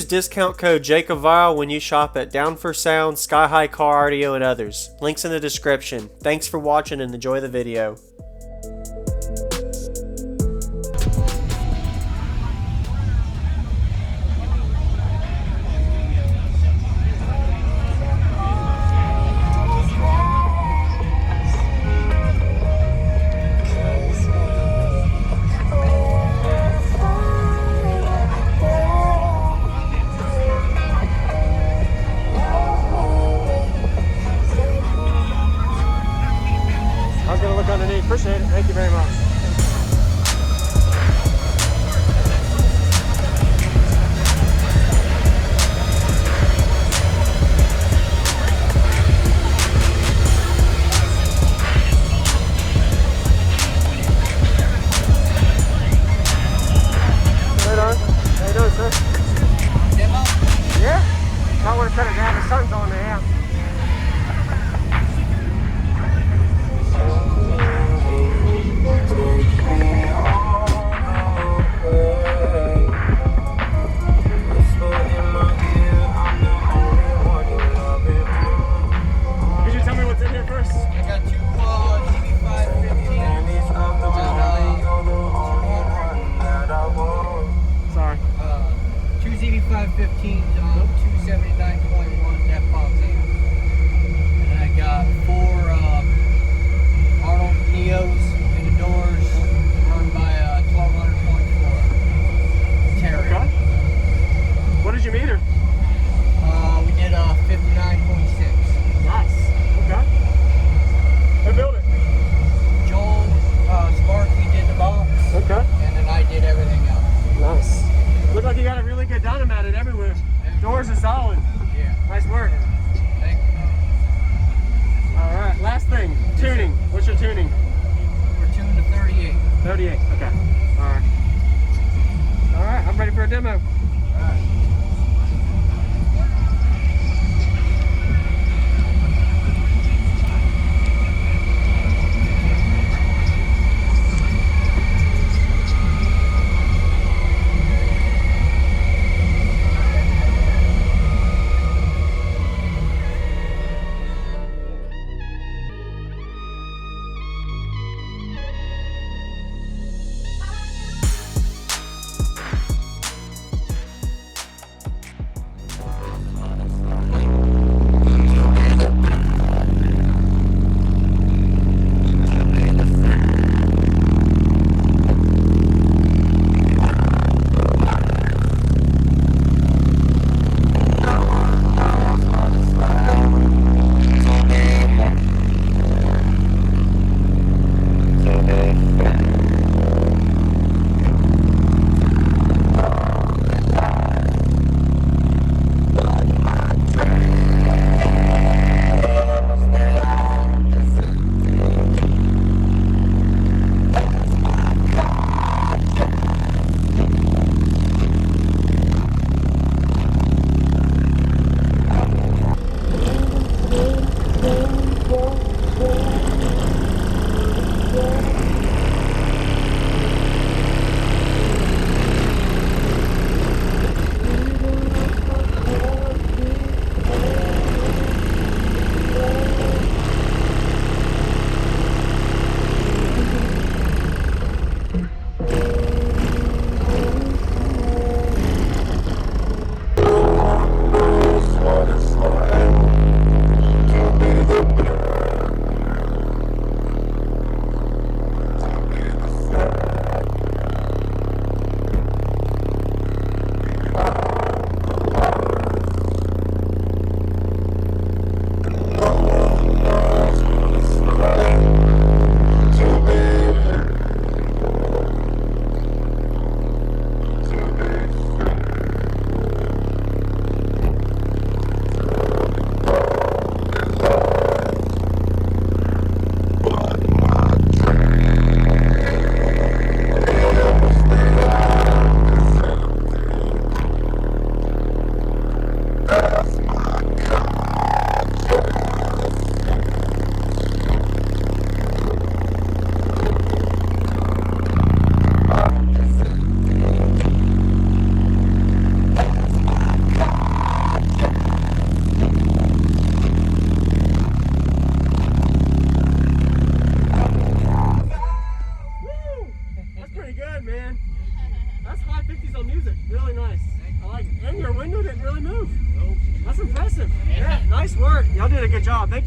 discount code JACOBVILE when you shop at Down for Sound, Sky High Car Audio, and others. Links in the description. Thanks for watching and enjoy the video. I was going to look underneath. Appreciate it. Thank you very much. Right on. How you doing, sir? Yeah? Might want to shut it down. The sun's on now.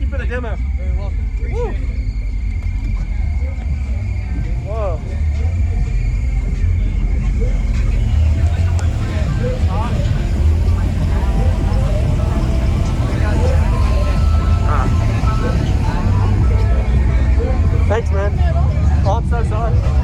for the demo. Very welcome. Appreciate it. Whoa. Thanks, man. Oh, I'm so sorry.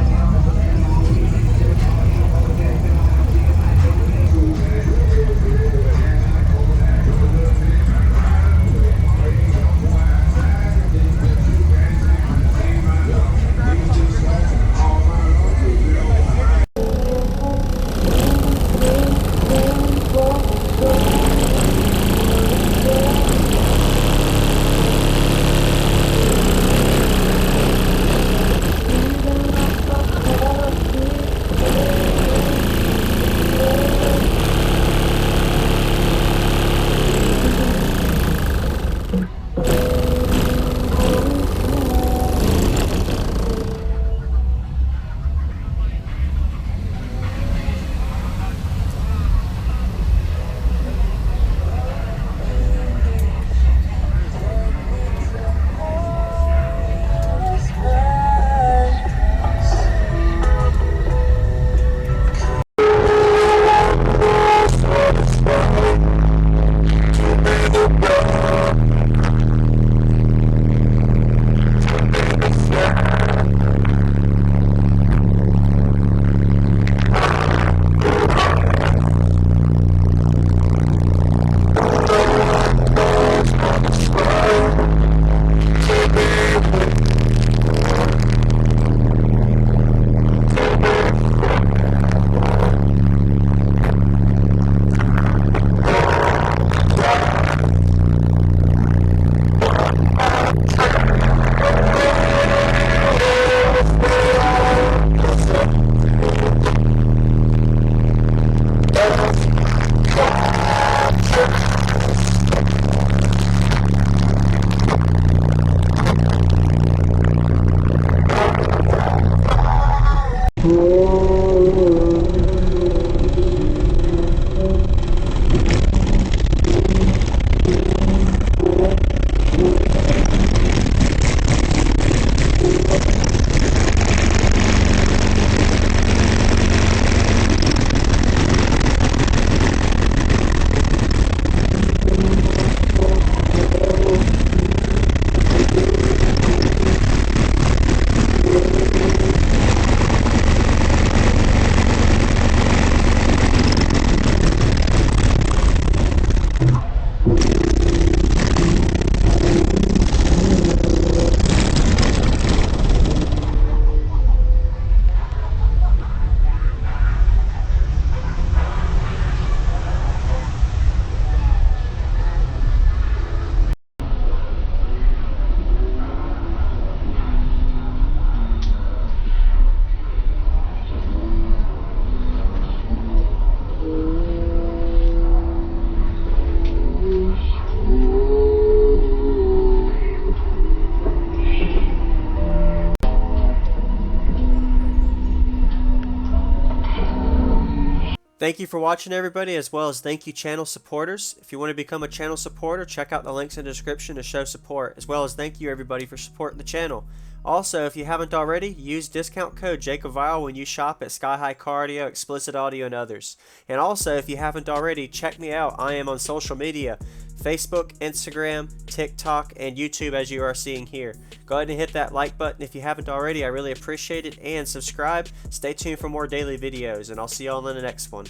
Thank you for watching, everybody, as well as thank you channel supporters. If you want to become a channel supporter, check out the links in the description to show support, as well as thank you everybody for supporting the channel. Also, if you haven't already, use discount code JACOBVILE when you shop at Sky High Car Audio, Explicit Audio, and others. And also, if you haven't already, check me out. I am on social media, Facebook, Instagram, TikTok, and YouTube, as you are seeing here. Go ahead and hit that like button if you haven't already. I really appreciate it. And subscribe. Stay tuned for more daily videos, and I'll see y'all in the next one.